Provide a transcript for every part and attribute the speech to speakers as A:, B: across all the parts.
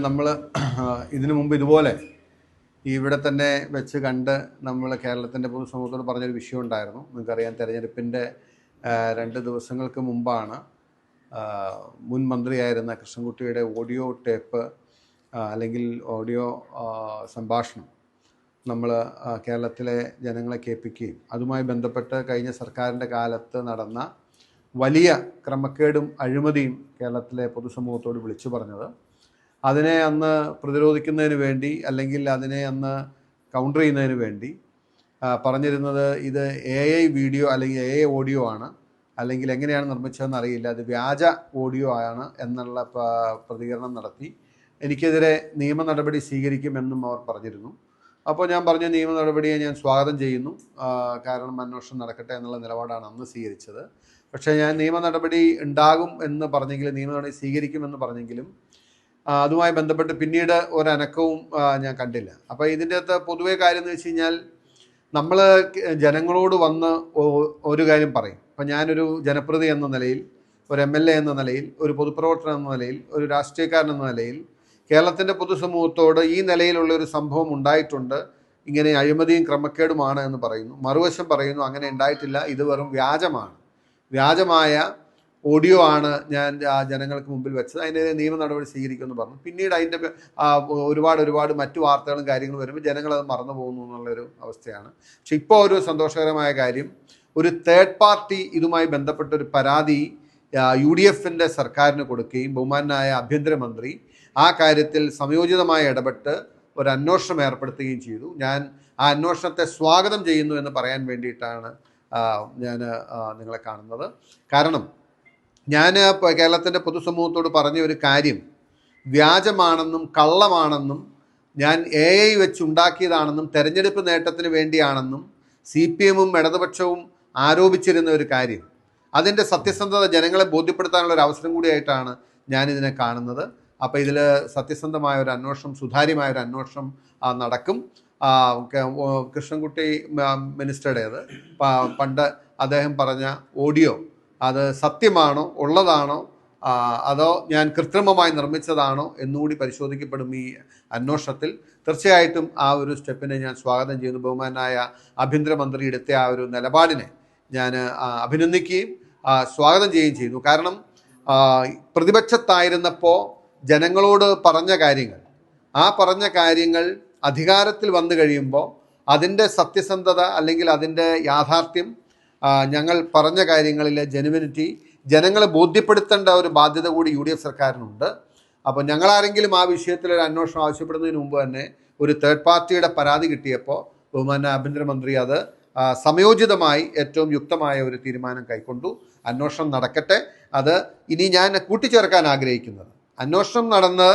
A: നമ്മൾ ഇതിനു മുമ്പ് ഇതുപോലെ ഇവിടെ തന്നെ വെച്ച് കണ്ട് നമ്മൾ കേരളത്തിൻ്റെ പൊതുസമൂഹത്തോട് പറഞ്ഞൊരു വിഷയം ഉണ്ടായിരുന്നു. നിങ്ങൾക്കറിയാം, തെരഞ്ഞെടുപ്പിൻ്റെ 2 ദിവസങ്ങൾക്ക് മുമ്പാണ് മുൻ മന്ത്രിയായിരുന്ന കൃഷ്ണൻകുട്ടിയുടെ ഓഡിയോ ടേപ്പ് അല്ലെങ്കിൽ ഓഡിയോ സംഭാഷണം നമ്മൾ കേരളത്തിലെ ജനങ്ങളെ കേൾപ്പിക്കുകയും അതുമായി ബന്ധപ്പെട്ട് കഴിഞ്ഞ സർക്കാരിൻ്റെ കാലത്ത് നടന്ന വലിയ ക്രമക്കേടും അഴിമതിയും കേരളത്തിലെ പൊതുസമൂഹത്തോട് വിളിച്ചു പറഞ്ഞത്. അതിനെ അന്ന് പ്രതിരോധിക്കുന്നതിന് വേണ്ടി അല്ലെങ്കിൽ അതിനെ അന്ന് കൗണ്ടർ ചെയ്യുന്നതിന് വേണ്ടി പറഞ്ഞിരുന്നത് ഇത് AI വീഡിയോ അല്ലെങ്കിൽ AI ഓഡിയോ ആണ്, അല്ലെങ്കിൽ എങ്ങനെയാണ് നിർമ്മിച്ചതെന്ന് അറിയില്ല, അത് വ്യാജ ഓഡിയോ ആണ് എന്നുള്ള പ്രതികരണം നടത്തി. എനിക്കെതിരെ നിയമ നടപടി സ്വീകരിക്കുമെന്നും അവർ പറഞ്ഞിരുന്നു. അപ്പോൾ ഞാൻ പറഞ്ഞ നിയമ നടപടിയെ ഞാൻ സ്വാഗതം ചെയ്യുന്നു, കാരണം അന്വേഷണം നടക്കട്ടെ എന്നുള്ള നിലപാടാണ് അന്ന് സ്വീകരിച്ചത്. പക്ഷേ ഞാൻ നിയമ നടപടി ഉണ്ടാകും എന്ന് പറഞ്ഞെങ്കിലും, നിയമ നടപടി സ്വീകരിക്കുമെന്ന് പറഞ്ഞെങ്കിലും അതുമായി ബന്ധപ്പെട്ട് പിന്നീട് ഒരനക്കവും ഞാൻ കണ്ടില്ല. അപ്പോൾ ഇതിൻ്റെ അകത്ത് പൊതുവേ കാര്യം എന്ന് വെച്ച് കഴിഞ്ഞാൽ, നമ്മൾ ജനങ്ങളോട് വന്ന് ഒരു കാര്യം പറയും. ഇപ്പം ഞാനൊരു ജനപ്രതി എന്ന നിലയിൽ, ഒരു MLA എന്ന നിലയിൽ, ഒരു പൊതുപ്രവർത്തകൻ എന്ന നിലയിൽ, ഒരു രാഷ്ട്രീയക്കാരൻ എന്ന നിലയിൽ കേരളത്തിൻ്റെ പൊതുസമൂഹത്തോട് ഈ നിലയിലുള്ളൊരു സംഭവം ഉണ്ടായിട്ടുണ്ട്, ഇങ്ങനെ അഴിമതിയും ക്രമക്കേടുമാണ് എന്ന് പറയുന്നു. മറുവശം പറയുന്നു അങ്ങനെ ഉണ്ടായിട്ടില്ല, ഇത് വെറും വ്യാജമായ ഓഡിയോ ആണ് ഞാൻ ജനങ്ങൾക്ക് മുമ്പിൽ വെച്ചത്, അതിൻ്റെ നിയമ നടപടി സ്വീകരിക്കുമെന്ന് പറഞ്ഞു. പിന്നീട് അതിൻ്റെ ഒരുപാട് മറ്റു വാർത്തകളും കാര്യങ്ങളും വരുമ്പോൾ ജനങ്ങളത് മറന്നു പോകുന്നു എന്നുള്ളൊരു അവസ്ഥയാണ്. പക്ഷെ ഇപ്പോൾ ഒരു സന്തോഷകരമായ കാര്യം, ഒരു തേർഡ് പാർട്ടി ഇതുമായി ബന്ധപ്പെട്ടൊരു പരാതി UDFൻ്റെ സർക്കാരിന് കൊടുക്കുകയും ബഹുമാനായ ആഭ്യന്തരമന്ത്രി ആ കാര്യത്തിൽ സംയോജിതമായി ഇടപെട്ട് ഒരു അന്വേഷണം ഏർപ്പെടുത്തുകയും ചെയ്തു. ഞാൻ ആ അന്വേഷണത്തെ സ്വാഗതം ചെയ്യുന്നു എന്ന് പറയാൻ വേണ്ടിയിട്ടാണ് ഞാൻ നിങ്ങളെ കാണുന്നത്. കാരണം ഞാൻ കേരളത്തിൻ്റെ പൊതുസമൂഹത്തോട് പറഞ്ഞ ഒരു കാര്യം വ്യാജമാണെന്നും കള്ളമാണെന്നും ഞാൻ AI വെച്ചുണ്ടാക്കിയതാണെന്നും തെരഞ്ഞെടുപ്പ് നേട്ടത്തിന് വേണ്ടിയാണെന്നും CPM-ഉം ഇടതുപക്ഷവും ആരോപിച്ചിരുന്ന ഒരു കാര്യം, അതിൻ്റെ സത്യസന്ധത ജനങ്ങളെ ബോധ്യപ്പെടുത്താനുള്ള ഒരു അവസരം കൂടിയായിട്ടാണ് ഞാനിതിനെ കാണുന്നത്. അപ്പോൾ ഇതിൽ സത്യസന്ധമായ ഒരു അന്വേഷണം, സുതാര്യമായ ഒരു അന്വേഷണം നടക്കും. കൃഷ്ണൻകുട്ടി മിനിസ്റ്ററുടേത് പണ്ട് അദ്ദേഹം പറഞ്ഞ ഓഡിയോ അത് സത്യമാണോ, ഉള്ളതാണോ, അതോ ഞാൻ കൃത്രിമമായി നിർമ്മിച്ചതാണോ എന്നുകൂടി പരിശോധിക്കപ്പെടും ഈ അന്വേഷണത്തിൽ. തീർച്ചയായിട്ടും ആ ഒരു സ്റ്റെപ്പിനെ ഞാൻ സ്വാഗതം ചെയ്യുന്നു. ബഹുമാനായ ആഭ്യന്തരമന്ത്രി എടുത്ത ആ ഒരു നിലപാടിനെ ഞാൻ അഭിനന്ദിക്കുകയും സ്വാഗതം ചെയ്യുകയും ചെയ്യുന്നു. കാരണം പ്രതിപക്ഷത്തായിരുന്നപ്പോൾ ജനങ്ങളോട് പറഞ്ഞ കാര്യങ്ങൾ അധികാരത്തിൽ വന്നു കഴിയുമ്പോൾ അതിൻ്റെ സത്യസന്ധത അല്ലെങ്കിൽ അതിൻ്റെ യാഥാർത്ഥ്യം, ഞങ്ങൾ പറഞ്ഞ കാര്യങ്ങളിലെ ജെനുവിനിറ്റി ജനങ്ങളെ ബോധ്യപ്പെടുത്തേണ്ട ഒരു ബാധ്യത കൂടി UDF സർക്കാരിനുണ്ട്. അപ്പോൾ ഞങ്ങളാരെങ്കിലും ആ വിഷയത്തിൽ ഒരു അന്വേഷണം ആവശ്യപ്പെടുന്നതിന് മുമ്പ് തന്നെ ഒരു തേർഡ് പാർട്ടിയുടെ പരാതി കിട്ടിയപ്പോൾ ബഹുമാന ആഭ്യന്തരമന്ത്രി അത് സമയോചിതമായി ഏറ്റവും യുക്തമായ ഒരു തീരുമാനം കൈക്കൊണ്ടു. അന്വേഷണം നടക്കട്ടെ. അത് ഇനി ഞാൻ കൂട്ടിച്ചേർക്കാൻ ആഗ്രഹിക്കുന്നത്, അന്വേഷണം നടന്ന്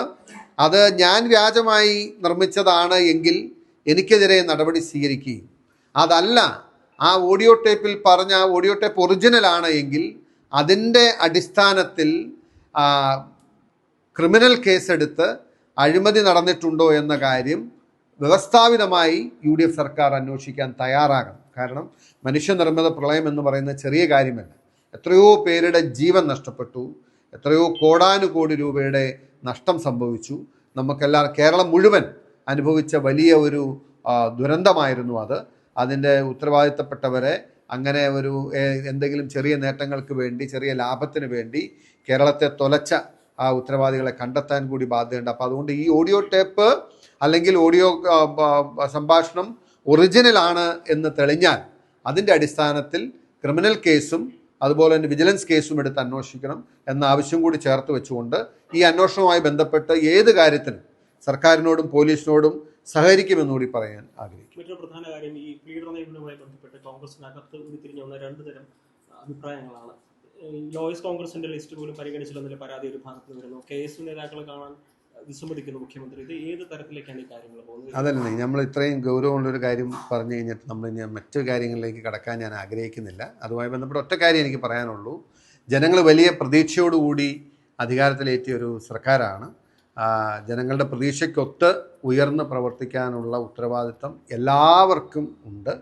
A: അത് ഞാൻ വ്യാജമായി നിർമ്മിച്ചതാണ് എങ്കിൽ എനിക്കെതിരെ നടപടി സ്വീകരിക്കുകയും, അതല്ല ആ ഓഡിയോ ടേപ്പിൽ പറഞ്ഞ ആ ഓഡിയോ ടേപ്പ് ഒറിജിനലാണ് എങ്കിൽ അതിൻ്റെ അടിസ്ഥാനത്തിൽ ക്രിമിനൽ കേസെടുത്ത് അഴിമതി നടന്നിട്ടുണ്ടോ എന്ന കാര്യം വ്യവസ്ഥാപിതമായി UDF സർക്കാർ അന്വേഷിക്കാൻ തയ്യാറാകണം. കാരണം മനുഷ്യനിർമ്മിത പ്രളയം എന്ന് പറയുന്ന ചെറിയ കാര്യമല്ല. എത്രയോ പേരുടെ ജീവൻ നഷ്ടപ്പെട്ടു, എത്രയോ കോടാനുകോടി രൂപയുടെ നഷ്ടം സംഭവിച്ചു. നമുക്കെല്ലാം കേരളം മുഴുവൻ അനുഭവിച്ച വലിയ ഒരു ദുരന്തമായിരുന്നു അത്. അതിൻ്റെ ഉത്തരവാദിത്തപ്പെട്ടവരെ അങ്ങനെ ഒരു എന്തെങ്കിലും ചെറിയ നേട്ടങ്ങൾക്ക് വേണ്ടി, ചെറിയ ലാഭത്തിന് വേണ്ടി കേരളത്തെ തൊലച്ച ആ ഉത്തരവാദികളെ കണ്ടെത്താൻ കൂടി ബാധ്യതയുണ്ട്. അപ്പോൾ അതുകൊണ്ട് ഈ ഓഡിയോ ടേപ്പ് അല്ലെങ്കിൽ ഓഡിയോ സംഭാഷണം ഒറിജിനലാണ് എന്ന് തെളിഞ്ഞാൽ അതിൻ്റെ അടിസ്ഥാനത്തിൽ ക്രിമിനൽ കേസും അതുപോലെ തന്നെ വിജിലൻസ് കേസും എടുത്ത് അന്വേഷിക്കണം എന്ന ആവശ്യം കൂടി ചേർത്ത് വെച്ചുകൊണ്ട് ഈ അന്വേഷണവുമായി ബന്ധപ്പെട്ട് ഏത് കാര്യത്തിനും സർക്കാരിനോടും പോലീസിനോടും സഹകരിക്കുമെന്നുകൂടി പറയാൻ ആഗ്രഹിക്കും.
B: മറ്റൊരു പ്രധാന കാര്യം, ഈ പീഡന നിയമനവുമായി ബന്ധപ്പെട്ട് കോൺഗ്രസിനകത്ത് ഉരുത്തിരിഞ്ഞ വന്ന 2 തരം അഭിപ്രായങ്ങളാണ്. ലോയേഴ്സ് കോൺഗ്രസിന്റെ ലിസ്റ്റ് പോലും പരിഗണിച്ചില്ലെന്നൊരു പരാതി ഒരു ഭാഗത്ത് വരുന്നു. KS നേതാക്കളെ കാണാൻ വിസമ്മതിക്കുന്നു മുഖ്യമന്ത്രി. ഇത് ഏത് തരത്തിലേക്കാണ് ഈ കാര്യങ്ങൾ പോകുന്നത്?
A: അതല്ലേ, നമ്മൾ ഇത്രയും ഗൗരവമുള്ളൊരു കാര്യം പറഞ്ഞു കഴിഞ്ഞിട്ട് നമ്മൾ ഇനി മറ്റു കാര്യങ്ങളിലേക്ക് കടക്കാൻ ഞാൻ ആഗ്രഹിക്കുന്നില്ല. അതുമായി ബന്ധപ്പെട്ട ഒറ്റ കാര്യം എനിക്ക് പറയാനുള്ളൂ. ജനങ്ങൾ വലിയ പ്രതീക്ഷയോടുകൂടി അധികാരത്തിലേറ്റിയ ഒരു സർക്കാരാണ്. ജനങ്ങളുടെ പ്രതീക്ഷയ്ക്കൊത്ത് ഉയർന്ന് പ്രവർത്തിക്കാനുള്ള ഉത്തരവാദിത്തം എല്ലാവർക്കും ഉണ്ട്.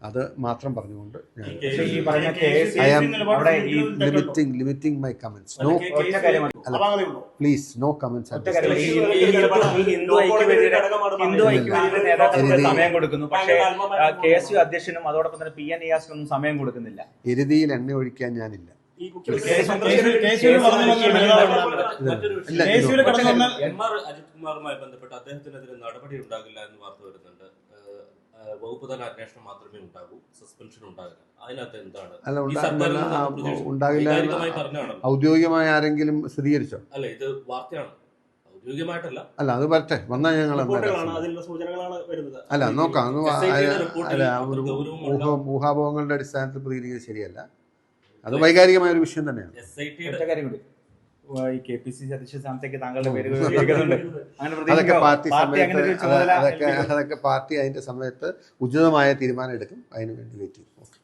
A: അത് മാത്രം പറഞ്ഞുകൊണ്ട് ഞാൻ
C: ഈ പറയുന്ന കേസ്
A: ഐ ആം
C: അവിടെ ഈ
A: ലിമിറ്റിംഗ് മൈ കമന്റ്സ്. നോ
C: ഒറ്റ കാര്യമാണ്
A: പ്ലീസ്, നോ കമന്റ്സ്.
C: ഒറ്റ കാര്യം ഈ ഹിന്ദു ഐക്യവേദിയുടെ നേതാക്കൾക്ക് സമയം കൊടുക്കുന്നു, പക്ഷേ KSU അധ്യക്ഷനും അതോടൊപ്പം തന്നെ PN നിയാസിനൊന്നും സമയം കൊടുക്കുന്നില്ല.
A: എരുതിയിൽ എണ്ണ ഒഴിക്കാൻ ഞാനില്ല.
D: മറ്റൊരു MR അജിത് കുമാറുമായി ബന്ധപ്പെട്ട് അദ്ദേഹത്തിനെതിരെ നടപടി ഉണ്ടാകില്ല എന്ന് വാർത്ത വരുന്നുണ്ട്. വകുപ്പ് തല അന്വേഷണം മാത്രമേ ഉണ്ടാകൂ, സസ്പെൻഷൻ ഉണ്ടാകില്ല. അതിനകത്ത് എന്താണ്
A: ഉണ്ടാകില്ല?
D: പറഞ്ഞാണ്
A: ഔദ്യോഗികമായ ആരെങ്കിലും സ്ഥിരീകരിച്ചോ?
D: അല്ല, ഇത് വാർത്തയാണ്, ഔദ്യോഗികമായിട്ടല്ല.
A: അല്ല, അത് വരട്ടെ, വന്നാൽ ഞങ്ങൾ അല്ല നോക്കാം. അല്ല, ഒരു ഊഹാപോഹങ്ങളുടെ അടിസ്ഥാനത്തിൽ പ്രതികരിക്കുന്നത് ശരിയല്ല. അത് വൈകാരികമായ ഒരു വിഷയം തന്നെയാണ്.
C: ഒറ്റ കാര്യം കൂടി, ഈ KPCC അധ്യക്ഷ സ്ഥാനത്തേക്ക് താങ്കളുടെ പേര്
A: അതൊക്കെ പാർട്ടി സമയത്ത് അതൊക്കെ പാർട്ടി അതിന്റെ സമയത്ത് ഉചിതമായ തീരുമാനം എടുക്കും. അതിന് വേണ്ടി വെയിറ്റ് ചെയ്യും.